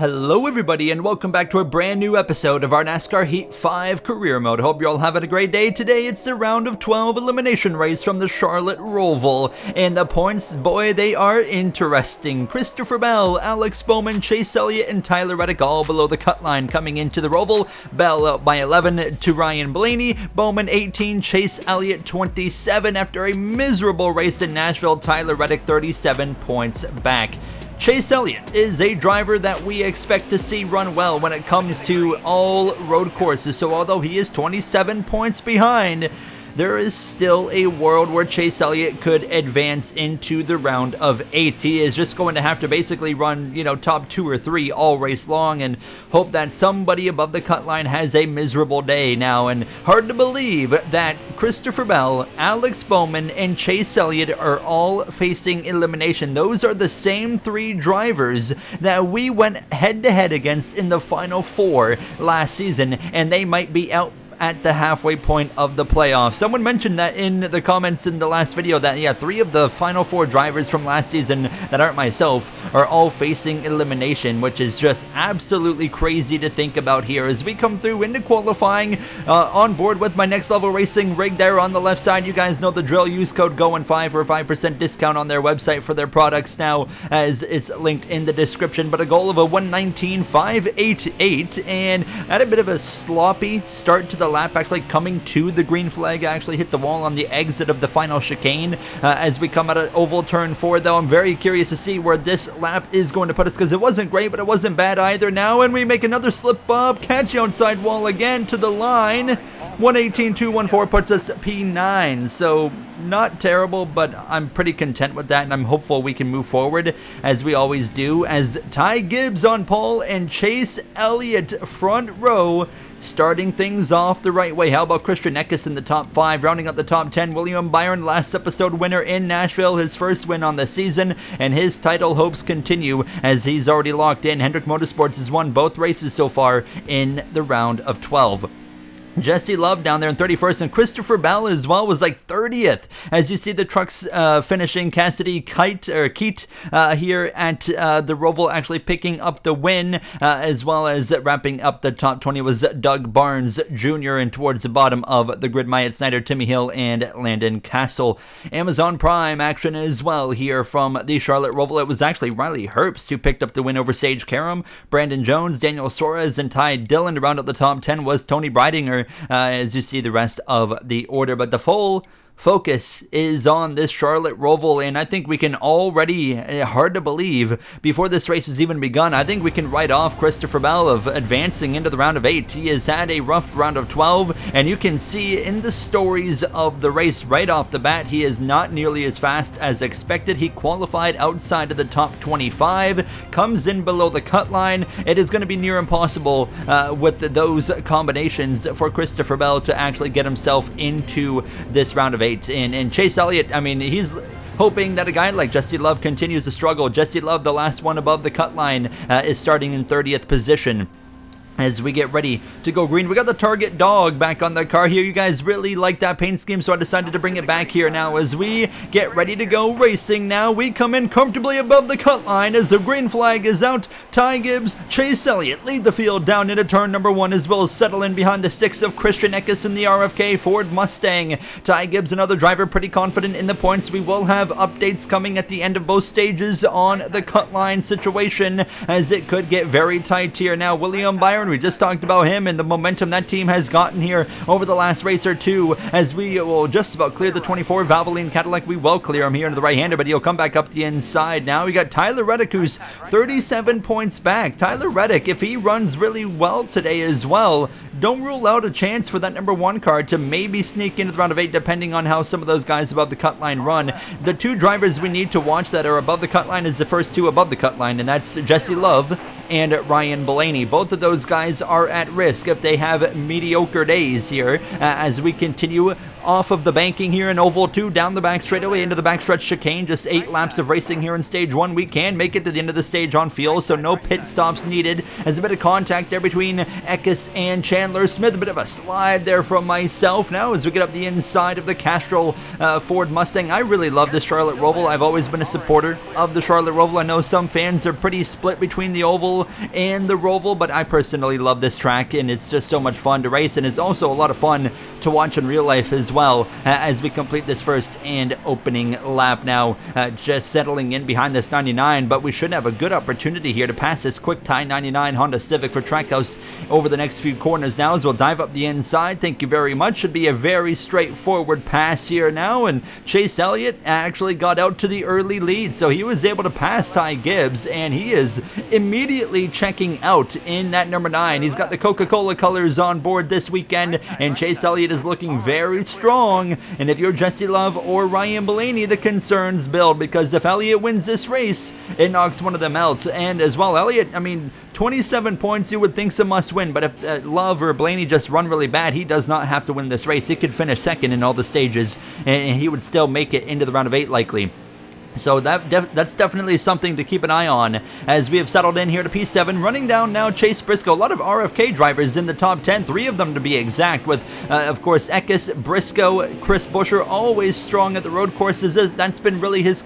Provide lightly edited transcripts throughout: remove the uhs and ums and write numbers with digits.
Hello everybody and welcome back to a brand new episode of our NASCAR Heat 5 career mode. Hope you're all having a great day. Today it's the round of 12 elimination race from the Charlotte Roval. And the points, boy, they are interesting. Christopher Bell, Alex Bowman, Chase Elliott, and Tyler Reddick all below the cut line coming into the Roval. Bell up by 11 to Ryan Blaney, Bowman 18, Chase Elliott 27. After a miserable race in Nashville, Tyler Reddick 37 points back. Chase Elliott is a driver that we expect to see run well when it comes to all road courses. So although he is 27 points behind, there is still a world where Chase Elliott could advance into the round of 8. He is just going to have to basically run, top 2 or 3 all race long and hope that somebody above the cut line has a miserable day now. And hard to believe that Christopher Bell, Alex Bowman, and Chase Elliott are all facing elimination. Those are the same 3 drivers that we went head-to-head against in the Final 4 last season, and they might be out at the halfway point of the playoffs. Someone mentioned that in the comments in the last video that 3 of the Final 4 drivers from last season that aren't myself are all facing elimination, which is just absolutely crazy to think about here as we come through into qualifying. On board with my Next Level Racing rig there on the left side. You guys know the drill. Use code GOIN5 for a 5% discount on their website for their products now, as it's linked in the description. But a goal of a 119.588, and at a bit of a sloppy start to the lap, actually coming to the green flag. I actually hit the wall on the exit of the final chicane as we come out of oval turn 4, though. I'm very curious to see where this lap is going to put us, because it wasn't great, but it wasn't bad either. Now, and we make another slip up, catch outside wall again to the line. 118.214 puts us P9, so not terrible, but I'm pretty content with that, and I'm hopeful we can move forward as we always do, as Ty Gibbs on pole and Chase Elliott front row starting things off the right way. How about Christian Eckes in the top 5, rounding out the top 10? William Byron, last episode winner in Nashville, his first win on the season, and his title hopes continue as he's already locked in. Hendrick Motorsports has won both races so far in the round of 12. Jesse Love down there in 31st, and Christopher Bell as well was like 30th. As you see the trucks finishing, Cassidy Keat here at the Roval actually picking up the win, as well as wrapping up the top 20 was Doug Barnes Jr. and towards the bottom of the grid, Myatt Snyder, Timmy Hill, and Landon Castle. Amazon Prime action as well here from the Charlotte Roval. It was actually Riley Herbst who picked up the win over Sage Karam, Brandon Jones, Daniel Suarez, and Ty Dillon. To round out the top 10 was Tony Breidinger, as you see the rest of the order. But the full focus is on this Charlotte Roval, and I think we can already, hard to believe, before this race has even begun, I think we can write off Christopher Bell of advancing into the round of 8. He has had a rough round of 12, and you can see in the stories of the race right off the bat, he is not nearly as fast as expected. He qualified outside of the top 25, comes in below the cut line. It is going to be near impossible with those combinations for Christopher Bell to actually get himself into this round of 8. And Chase Elliott, I mean, he's hoping that a guy like Jesse Love continues to struggle. Jesse Love, the last one above the cut line, is starting in 30th position. As we get ready to go green, we got the Target dog back on the car here. You guys really like that paint scheme, so I decided to bring it back here now as we get ready to go racing. Now we come in comfortably above the cut line as the green flag is out. Ty Gibbs, Chase Elliott lead the field down into turn number 1, as well as settle in behind the 6 of Christian Eckes in the RFK Ford Mustang. Ty Gibbs, another driver, pretty confident in the points. We will have updates coming at the end of both stages on the cut line situation, as it could get very tight here. Now William Byron, we just talked about him and the momentum that team has gotten here over the last race or two, as we will just about clear the 24 Valvoline Cadillac. We will clear him here into the right-hander, but he'll come back up the inside. Now we got Tyler Reddick, who's 37 points back. Tyler Reddick, if he runs really well today as well, don't rule out a chance for that number 1 car to maybe sneak into the round of 8, depending on how some of those guys above the cut line run. The 2 drivers we need to watch that are above the cut line is the first 2 above the cut line, and that's Jesse Love and Ryan Blaney. Both of those guys are at risk if they have mediocre days here as we continue off of the banking here in Oval 2, down the back straightaway into the backstretch chicane. Just 8 laps of racing here in Stage 1. We can make it to the end of the stage on fuel, so no pit stops needed. As a bit of contact there between Eckes and Chandler Smith. A bit of a slide there from myself. Now as we get up the inside of the Castrol Ford Mustang, I really love this Charlotte Roval. I've always been a supporter of the Charlotte Roval. I know some fans are pretty split between the Oval and the Roval, but I personally love this track, and it's just so much fun to race, and it's also a lot of fun to watch in real life as well as we complete this first and opening lap. Now just settling in behind this 99, but we should have a good opportunity here to pass this quick tie 99 Honda Civic for Trackhouse over the next few corners now as we'll dive up the inside. Thank you very much. Should be a very straightforward pass here now, and Chase Elliott actually got out to the early lead, so he was able to pass Ty Gibbs, and he is immediately checking out in that number 9. He's got the Coca-Cola colors on board this weekend, and Chase Elliott is looking very strong. And if you're Jesse Love or Ryan Blaney, the concerns build, because if Elliott wins this race, it knocks one of them out. And as well, Elliott, I mean, 27 points, you would think's a must-win, but if Love or Blaney just run really bad, he does not have to win this race. He could finish second in all the stages, and he would still make it into the round of 8 likely. So that's definitely something to keep an eye on as we have settled in here to P7. Running down now, Chase Briscoe. A lot of RFK drivers in the top 10, 3 of them to be exact, with, of course, Eckes, Briscoe, Chris Buescher, always strong at the road courses. That's been really his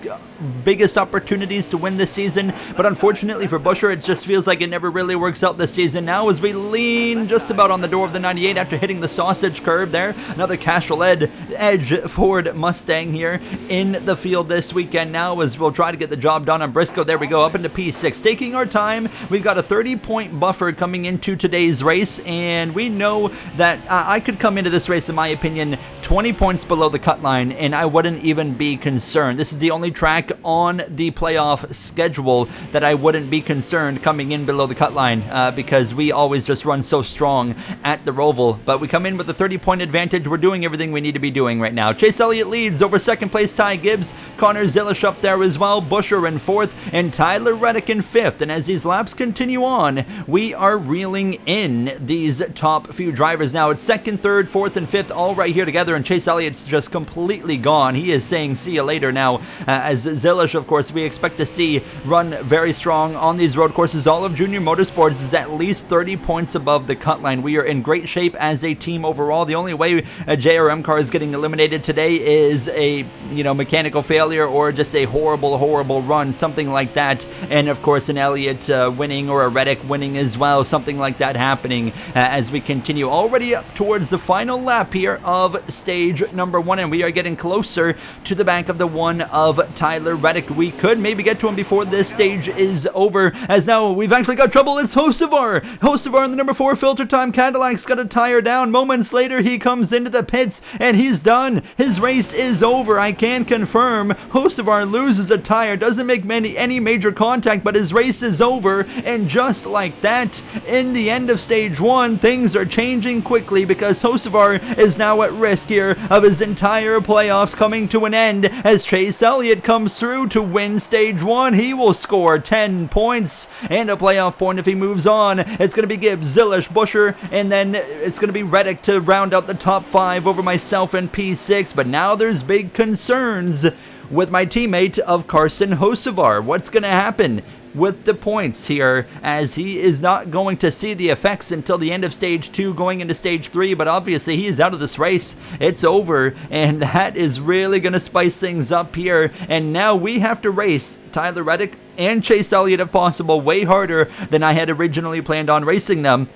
biggest opportunities to win this season, but unfortunately for Buescher, it just feels like it never really works out this season. Now as we lean just about on the door of the 98 after hitting the sausage curb there, another Castrol Edge Ford Mustang here in the field this weekend. Now as we'll try to get the job done on Briscoe. There we go, up into P6, taking our time. We've got a 30-point buffer coming into today's race, and we know that I could come into this race, in my opinion, 20 points below the cut line, and I wouldn't even be concerned. This is the only track on the playoff schedule that I wouldn't be concerned coming in below the cut line, because we always just run so strong at the Roval. But we come in with a 30-point advantage. We're doing everything we need to be doing right now. Chase Elliott leads over second place Ty Gibbs, Connor Zilish up there as well, Buescher in 4th, and Tyler Reddick in 5th. And as these laps continue on, we are reeling in these top few drivers now. It's 2nd, 3rd, 4th, and 5th all right here together, and Chase Elliott's just completely gone. He is saying see you later now, as Zilish, of course, we expect to see run very strong on these road courses. All of Junior Motorsports is at least 30 points above the cut line. We are in great shape as a team overall. The only way a JRM car is getting eliminated today is a mechanical failure or just a horrible run, something like that. And of course an Elliott winning or a Reddick winning as well, something like that happening as we continue already up towards the final lap here of stage number 1, and we are getting closer to the back of the one of Tyler Reddick. We could maybe get to him before this stage is over, as now we've actually got trouble. It's Hocevar in the number 4 filter time Cadillac's got a tire down. Moments later he comes into the pits and he's done. His race is over. I can confirm Hocevar loses a tire, doesn't make any major contact, but his race is over. And just like that, in the end of stage 1, things are changing quickly, because Hocevar is now at risk here of his entire playoffs coming to an end as Chase Elliott comes through to win stage 1. He will score 10 points and a playoff point if he moves on. It's going to be Gibbs, Zilish, Buescher, and then it's going to be Reddick to round out the top 5 over myself in P6. But now there's big concerns with my teammate of Carson Hocevar. What's going to happen with the points here, as he is not going to see the effects until the end of stage 2 going into stage 3, but obviously he is out of this race. It's over, and that is really going to spice things up here. And now we have to race Tyler Reddick and Chase Elliott if possible way harder than I had originally planned on racing them,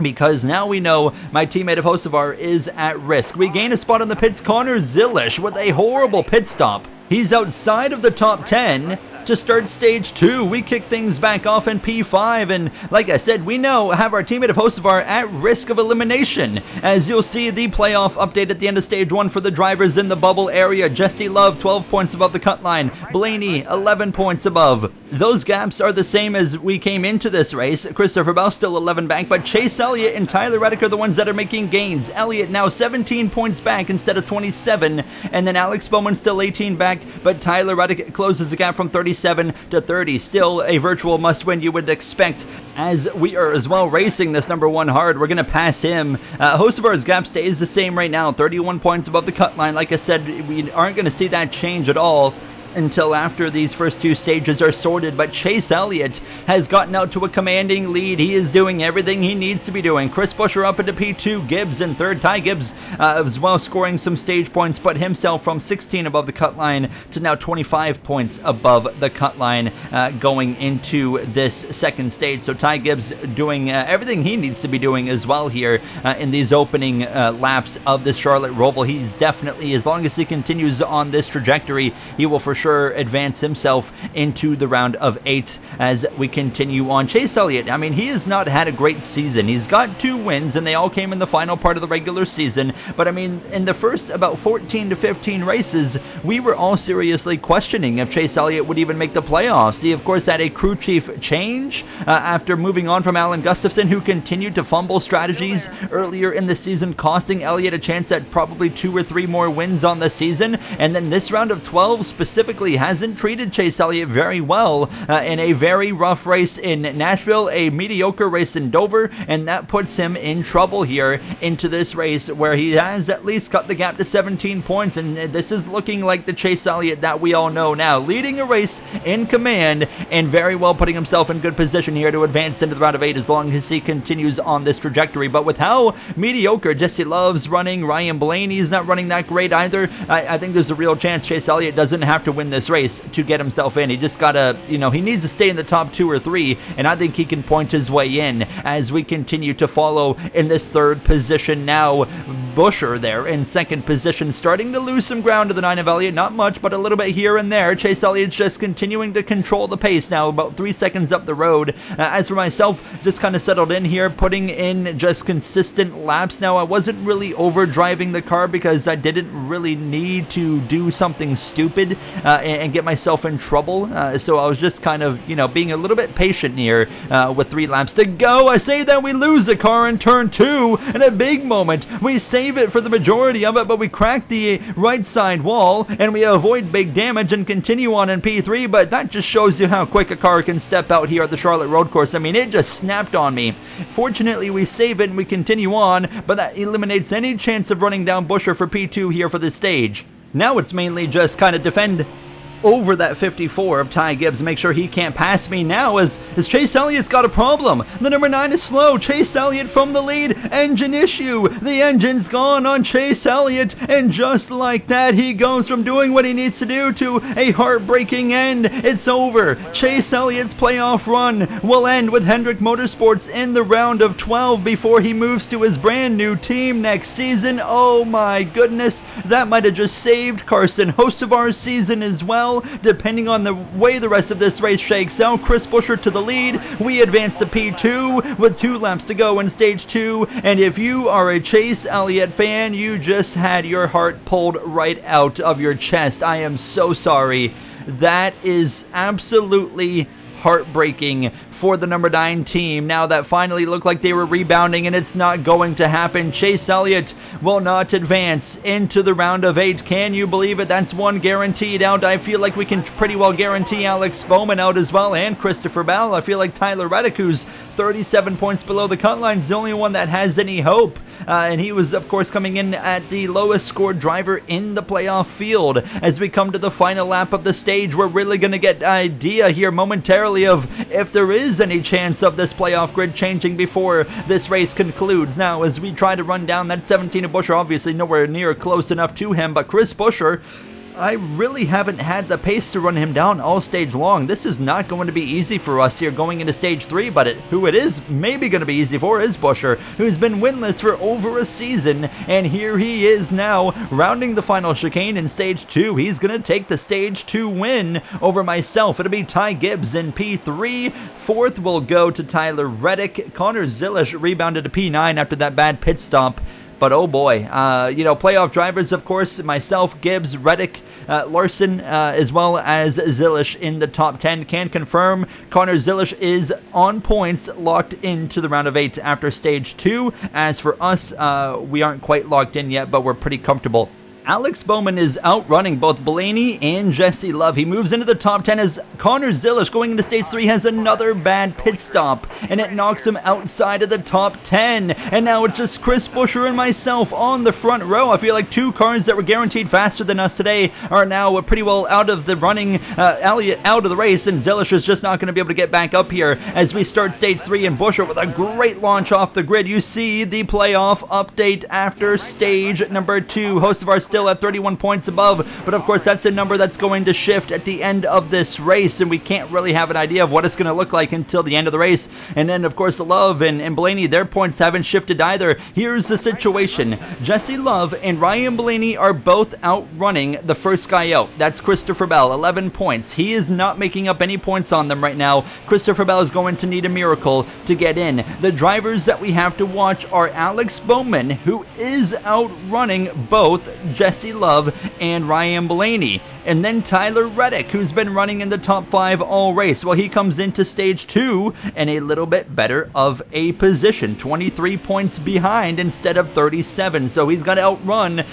because now we know my teammate of Hocevar is at risk. We gain a spot in the pits. Connor Zilish with a horrible pit stop. He's outside of the top 10 to start stage 2. We kick things back off in P5, and like I said, we now have our teammate of Hocevar at risk of elimination, as you'll see the playoff update at the end of stage 1 for the drivers in the bubble area. Jesse Love 12 points above the cut line, Blaney 11 points above, Those gaps are the same as we came into this race. Christopher Bell still 11 back, but Chase Elliott and Tyler Reddick are the ones that are making gains. Elliott now 17 points back instead of 27, and then Alex Bowman still 18 back, but Tyler Reddick closes the gap from 37 to 30. Still a virtual must-win you would expect, as we are as well racing this number 1 hard. We're going to pass him. Hocevar's gap stays the same right now, 31 points above the cut line. Like I said, we aren't going to see that change at all until after these first 2 stages are sorted, but Chase Elliott has gotten out to a commanding lead. He is doing everything he needs to be doing. Chris Buescher up into P2, Gibbs in 3rd, Ty Gibbs as well scoring some stage points, but himself from 16 above the cut line to now 25 points above the cut line going into this 2nd stage. So Ty Gibbs doing everything he needs to be doing as well here in these opening laps of this Charlotte Roval. He's definitely, as long as he continues on this trajectory, he will for sure advance himself into the round of 8 as we continue on. Chase Elliott, I mean, he has not had a great season. He's got 2 wins, and they all came in the final part of the regular season, but I mean, in the first about 14 to 15 races, we were all seriously questioning if Chase Elliott would even make the playoffs. He, of course, had a crew chief change after moving on from Alan Gustafson, who continued to fumble strategies earlier in the season, costing Elliott a chance at probably 2 or 3 more wins on the season, and then this round of 12 specifically hasn't treated Chase Elliott very well in a very rough race in Nashville, a mediocre race in Dover, and that puts him in trouble here into this race where he has at least cut the gap to 17 points, and this is looking like the Chase Elliott that we all know now, leading a race in command and very well putting himself in good position here to advance into the round of 8 as long as he continues on this trajectory. But with how mediocre Jesse Love's running, Ryan Blaney's not running that great either, I think there's a real chance Chase Elliott doesn't have to win this race to get himself in. He just gotta, he needs to stay in the top 2 or 3, and I think he can point his way in as we continue to follow in this 3rd position now. Buescher there in 2nd position, starting to lose some ground to the 9 of Elliott, not much, but a little bit here and there. Chase Elliott's just continuing to control the pace now, about 3 seconds up the road. As for myself, just kind of settled in here, putting in just consistent laps. Now, I wasn't really overdriving the car because I didn't really need to do something stupid and get myself in trouble. So I was just kind of, being a little bit patient here with 3 laps to go. I say that we lose the car in turn 2 in a big moment. We save it for the majority of it, but we crack the right side wall and we avoid big damage and continue on in P3, but that just shows you how quick a car can step out here at the Charlotte Road Course. I mean, it just snapped on me. Fortunately, we save it and we continue on, but that eliminates any chance of running down Buescher for P2 here for this stage. Now it's mainly just kind of defend over that 54 of Ty Gibbs, make sure he can't pass me now as Chase Elliott's got a problem. The number 9 is slow. Chase Elliott from the lead. Engine issue. The engine's gone on Chase Elliott, and just like that, he goes from doing what he needs to do to a heartbreaking end. It's over. Chase Elliott's playoff run will end with Hendrick Motorsports in the round of 12 before he moves to his brand new team next season. Oh my goodness, that might have just saved Carson Hocevar's season as well. Depending on the way the rest of this race shakes out, Chris Buescher to the lead. We advance to P2 with 2 laps to go in stage 2. And if you are a Chase Elliott fan, you just had your heart pulled right out of your chest. I am so sorry. That is absolutely heartbreaking for the number 9 team. Now that finally looked like they were rebounding, and it's not going to happen. Chase Elliott will not advance into the round of 8. Can you believe it? That's 1 guaranteed out. I feel like we can pretty well guarantee Alex Bowman out as well, and Christopher Bell. I feel like Tyler Reddick, who's 37 points below the cut line, is the only one that has any hope. And he was, of course, coming in at the lowest scored driver in the playoff field. As we come to the final lap of the stage, we're really going to get an idea here momentarily of if there is any chance of this playoff grid changing before this race concludes. Now, as we try to run down that 17 of Buescher, obviously nowhere near close enough to him, but Chris Buescher, I really haven't had the pace to run him down all stage long. This is not going to be easy for us here going into stage 3, but who it is maybe going to be easy for is Buescher, who's been winless for over a season, and here he is now rounding the final chicane in stage 2. He's going to take the stage 2 win over myself. It'll be Ty Gibbs in P3. 4th will go to Tyler Reddick. Connor Zilish rebounded to P9 after that bad pit stop. But oh boy, playoff drivers, of course, myself, Gibbs, Reddick, Larson, as well as Zilish in the top 10 can confirm Connor Zilish is on points, locked into the round of 8 after stage 2. As for us, we aren't quite locked in yet, but we're pretty comfortable. Alex Bowman is outrunning both Blaney and Jesse Love. He moves into the top 10 as Connor Zilish, going into stage 3, has another bad pit stop, and it knocks him outside of the top 10. And now it's just Chris Buescher and myself on the front row. I feel like 2 cars that were guaranteed faster than us today are now pretty well out of the running, out of the race, and Zilish is just not going to be able to get back up here as we start stage 3, and Buescher with a great launch off the grid. You see the playoff update after stage number 2. Host of our still at 31 points above, but of course that's a number that's going to shift at the end of this race, and we can't really have an idea of what it's going to look like until the end of the race. And then of course Love and Blaney, their points haven't shifted either. Here's the situation: Jesse Love and Ryan Blaney are both outrunning the first guy out. That's Christopher Bell, 11 points. He is not making up any points on them right now. Christopher Bell is going to need a miracle to get in. The drivers that we have to watch are Alex Bowman, who is outrunning both Jesse Love and Ryan Blaney, and then Tyler Reddick, who's been running in the top 5 all race. Well, he comes into stage 2 in a little bit better of a position, 23 points behind instead of 37, so he's got to outrun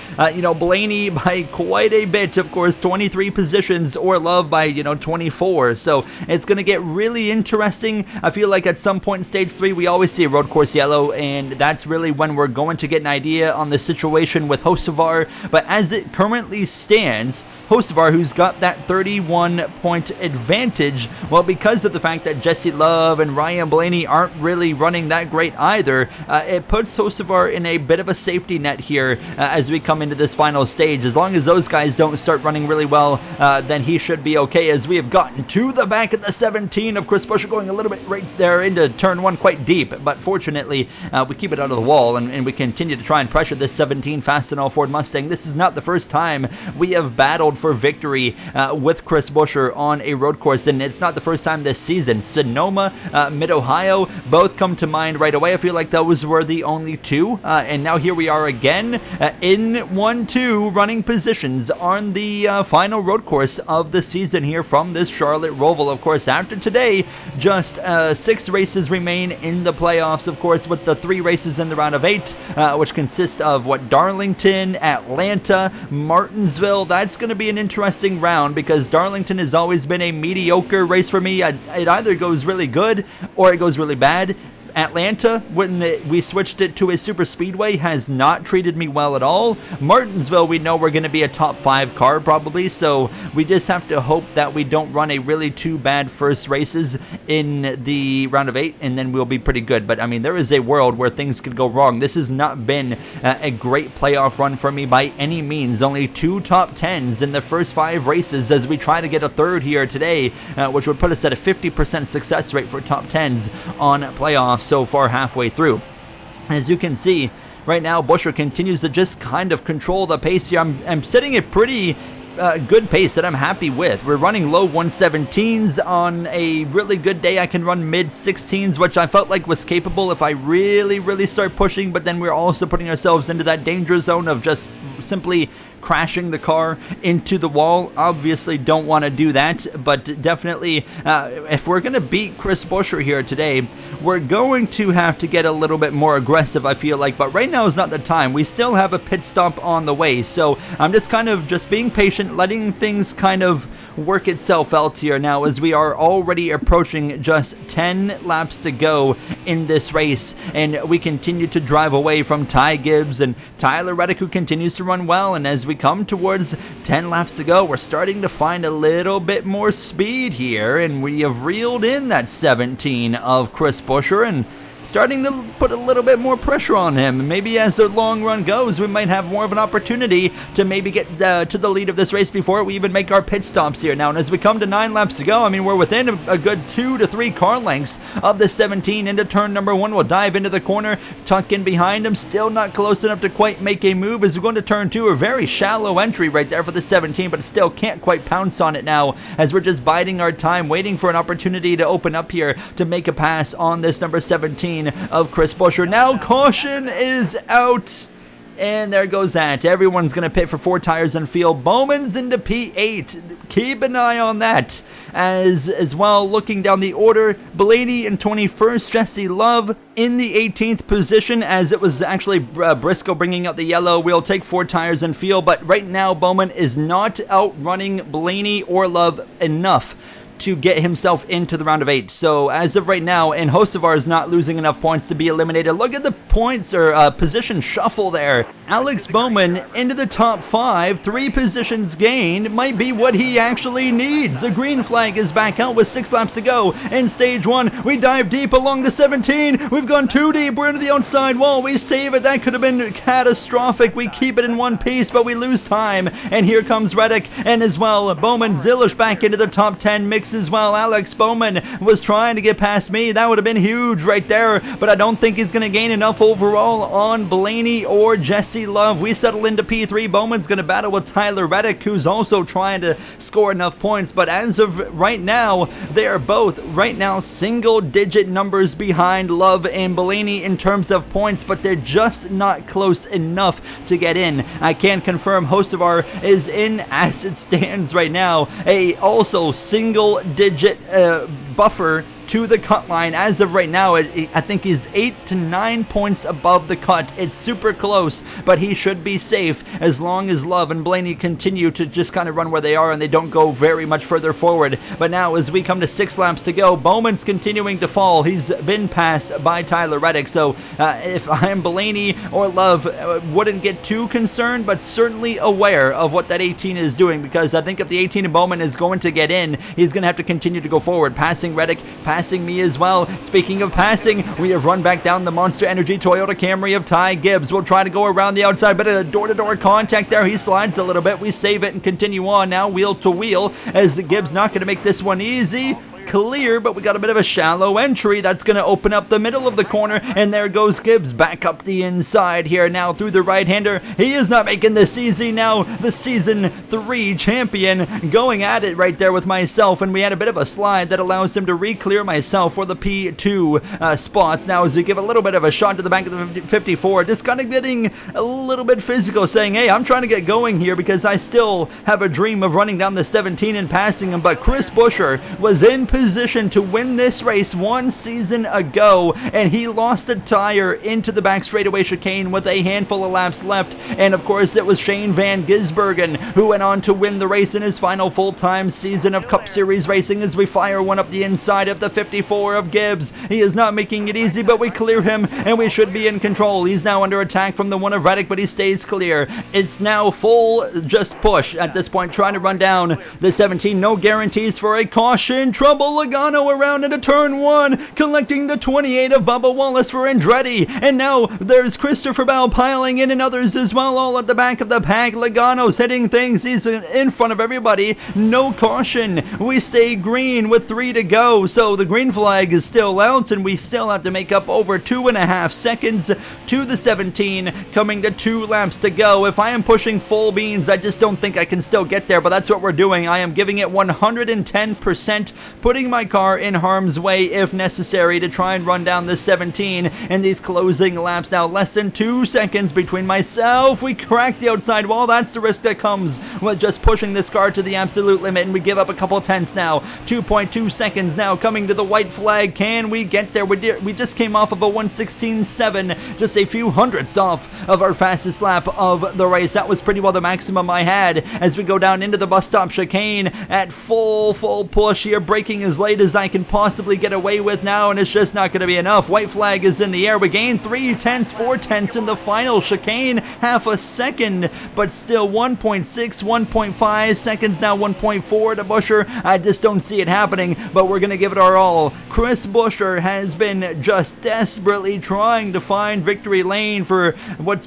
Blaney by quite a bit, of course, 23 positions, or Love by 24. So it's going to get really interesting. I feel like at some point in stage 3 we always see a road course yellow, and that's really when we're going to get an idea on the situation with Hocevar. But as it currently stands, Hocevar, who's got that 31-point advantage, well, because of the fact that Jesse Love and Ryan Blaney aren't really running that great either, it puts Hocevar in a bit of a safety net here as we come into this final stage. As long as those guys don't start running really well, then he should be okay, as we have gotten to the back of the 17 of Chris Buescher, going a little bit right there into turn 1 quite deep, but fortunately we keep it out of the wall, and we continue to try and pressure this 17 Fastenal Ford Mustang. This is not the first time we have battled for victory with Chris Buescher on a road course, and it's not the first time this season. Sonoma, Mid-Ohio, both come to mind right away. I feel like those were the only 2, and now here we are again in 1-2 running positions on the final road course of the season here from this Charlotte Roval. Of course, after today, just 6 races remain in the playoffs, of course, with the 3 races in the round of 8, which consists of Darlington, Atlanta, Martinsville. That's going to be an interesting round, because Darlington has always been a mediocre race for me. It either goes really good or it goes really bad. Atlanta, when we switched it to a super speedway, has not treated me well at all. Martinsville, we know we're going to be a top 5 car probably, so we just have to hope that we don't run a really too bad first races in the round of 8, and then we'll be pretty good. But I mean, there is a world where things could go wrong. This has not been a great playoff run for me by any means. Only 2 top 10s in the first 5 races, as we try to get a 3rd here today, which would put us at a 50% success rate for top 10s on playoffs so far halfway through. As you can see right now, Buescher continues to just kind of control the pace here. I'm setting a pretty good pace that I'm happy with. We're running low 117s. On a really good day, I can run mid 16s, which I felt like was capable if I really start pushing, but then we're also putting ourselves into that danger zone of just simply crashing the car into the wall. Obviously don't want to do that, but definitely if we're going to beat Chris Buescher here today, we're going to have to get a little bit more aggressive, I feel like. But right now is not the time. We still have a pit stop on the way, so I'm just kind of just being patient, letting things kind of work itself out here now, as we are already approaching just 10 laps to go in this race, and we continue to drive away from Ty Gibbs and Tyler Reddick, who continues to run well. And as we come towards 10 laps to go, we're starting to find a little bit more speed here, and we have reeled in that 17 of Chris Buescher and starting to put a little bit more pressure on him. Maybe as the long run goes, we might have more of an opportunity to maybe get to the lead of this race before we even make our pit stops here now. And as we come to 9 laps to go, I mean, we're within a good 2 to 3 car lengths of the 17 into turn number 1. We'll dive into the corner, tuck in behind him, still not close enough to quite make a move. As we go into turn 2, a very shallow entry right there for the 17, but still can't quite pounce on it now, as we're just biding our time, waiting for an opportunity to open up here to make a pass on this number 17 of Chris Buescher. Now caution is out, And there goes that. Everyone's going to pit for 4 tires and feel. Bowman's into P8. Keep an eye on that. As well, looking down the order, Blaney in 21st, Jesse Love in the 18th position, as it was actually Briscoe bringing out the yellow. We'll take 4 tires and feel, but right now Bowman is not outrunning Blaney or Love enough to get himself into the round of 8. So as of right now, and Hocevar is not losing enough points to be eliminated. Look at the points or position shuffle there. Alex Bowman into the top 5, 3 positions gained, might be what he actually needs. The green flag is back out with 6 laps to go. In stage 1, we dive deep along the 17. We've gone too deep. We're into the outside wall. We save it. That could have been catastrophic. We keep it in one piece, but we lose time. And here comes Reddick, and as well, Bowman Zillish back into the top 10 mix as well. Alex Bowman was trying to get past me. That would have been huge right there, but I don't think he's going to gain enough overall on Blaney or Jesse Love. We settle into P3. Bowman's going to battle with Tyler Reddick, who's also trying to score enough points, but as of right now, they are both right now single-digit numbers behind Love and Blaney in terms of points, but they're just not close enough to get in. I can confirm Hocevar is in as it stands right now. A also single-digit buffer to the cut line. As of right now, I think he's 8 to 9 points above the cut. It's super close, but he should be safe as long as Love and Blaney continue to just kind of run where they are and they don't go very much further forward. But now, as we come to 6 laps to go, Bowman's continuing to fall. He's been passed by Tyler Reddick, so if I'm Blaney or Love, wouldn't get too concerned, but certainly aware of what that 18 is doing, because I think if the 18 of Bowman is going to get in, he's going to have to continue to go forward, passing Reddick, passing me as well. Speaking of passing, we have run back down the Monster Energy Toyota Camry of Ty Gibbs. We'll try to go around the outside, but a door-to-door contact there. He slides a little bit. We save it and continue on now, wheel to wheel, as Gibbs not going to make this one easy. Clear, but we got a bit of a shallow entry. That's going to open up the middle of the corner, and there goes Gibbs back up the inside here now through the right-hander. He is not making this easy now. The Season 3 champion going at it right there with myself, and we had a bit of a slide that allows him to re-clear myself for the P2 spots. Now as we give a little bit of a shot to the back of the 54, just kind of getting a little bit physical, saying, hey, I'm trying to get going here because I still have a dream of running down the 17 and passing him, but Chris Buescher was in position to win this race 1 season ago, and he lost a tire into the back straightaway chicane with a handful of laps left. And of course it was Shane Van Gisbergen who went on to win the race in his final full-time season of Cup Series racing, as we fire one up the inside of the 54 of Gibbs. He is not making it easy, but we clear him and we should be in control. He's now under attack from the one of Reddick, but he stays clear. It's now full just push at this point, trying to run down the 17. No guarantees for a caution. Trouble Logano around into turn 1, collecting the 28 of Bubba Wallace for Andretti. And now there's Christopher Bell piling in, and others as well, all at the back of the pack. Logano's hitting things. He's in front of everybody. No caution. We stay green with 3 to go. So the green flag is still out, and we still have to make up over 2.5 seconds to the 17, coming to 2 laps to go. If I am pushing full beans, I just don't think I can still get there, but that's what we're doing. I am giving it 110%, putting my car in harm's way if necessary to try and run down the 17 in these closing laps. Now less than 2 seconds between myself. We crack the outside wall. That's the risk that comes with just pushing this car to the absolute limit, and we give up a couple tenths now. 2.2 seconds now coming to the white flag. Can we get there? We just came off of a 1:16.7, just a few hundredths off of our fastest lap of the race. That was pretty well the maximum I had as we go down into the bus stop chicane at full push here, braking as late as I can possibly get away with now, and it's just not going to be enough. White flag is in the air. We gain 3 tenths, 4 tenths in the final chicane, half a second, but still 1.6, 1.5 seconds now, 1.4 to Buescher. I just don't see it happening, but we're going to give it our all. Chris Buescher has been just desperately trying to find victory lane for what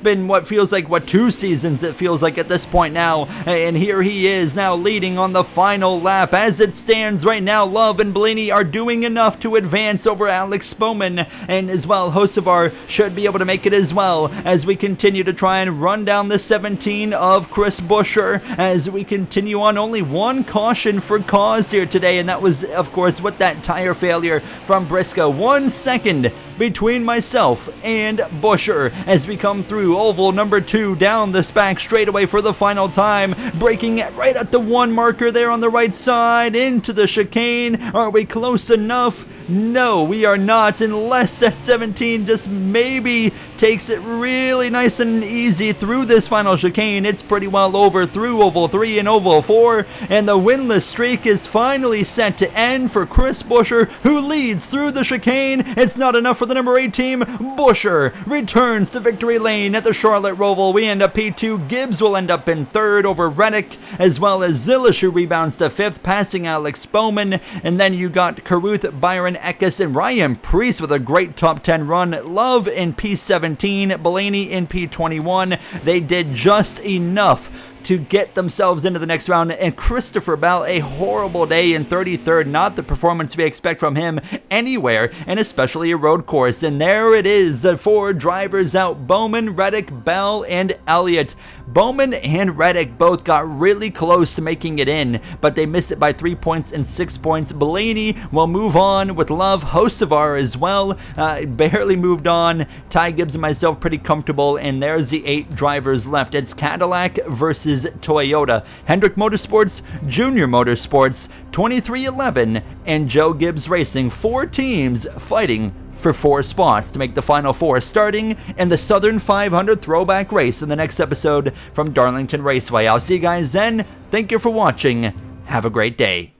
feels like 2 seasons it feels like at this point now, and here he is now leading on the final lap. As it stands right now, Love and Blaney are doing enough to advance over Alex Bowman, and as well, Hocevar should be able to make it as well as we continue to try and run down the 17 of Chris Buescher as we continue on. Only one caution for cause here today, and that was, of course, with that tire failure from Briscoe. 1 second between myself and Buescher as we come through oval number 2 down the back straightaway for the final time, breaking it right at the 1 marker there on the right side into the chicane. Are we close enough? No, we are not, unless that 17 just maybe takes it really nice and easy through this final chicane. It's pretty well over through oval 3 and oval 4, and the winless streak is finally set to end for Chris Buescher, who leads through the chicane. It's not enough for the number 8 team. Buescher returns to victory lane at the Charlotte Roval. We end up P2. Gibbs will end up in 3rd over Reddick, as well as Zilish, who rebounds to 5th, passing Alex Bowman. And then you got Caruth, Byron Eckes, and Ryan Priest with a great top 10 run. Love in P17, Blaney in P21. They did just enough to get themselves into the next round, and Christopher Bell, a horrible day in 33rd, not the performance we expect from him anywhere, and especially a road course. And there it is, the 4 drivers out: Bowman, Reddick, Bell, and Elliott. Bowman and Reddick both got really close to making it in, but they missed it by 3 points and 6 points. Blaney will move on with Love. Hocevar as well, barely moved on. Ty Gibbs and myself pretty comfortable, and there's the 8 drivers left. It's Cadillac versus Toyota, Hendrick Motorsports, Junior Motorsports, 2311, and Joe Gibbs Racing. 4 teams fighting for 4 spots to make the final 4, starting in the Southern 500 throwback race in the next episode from Darlington Raceway. I'll see you guys then. Thank you for watching. Have a great day.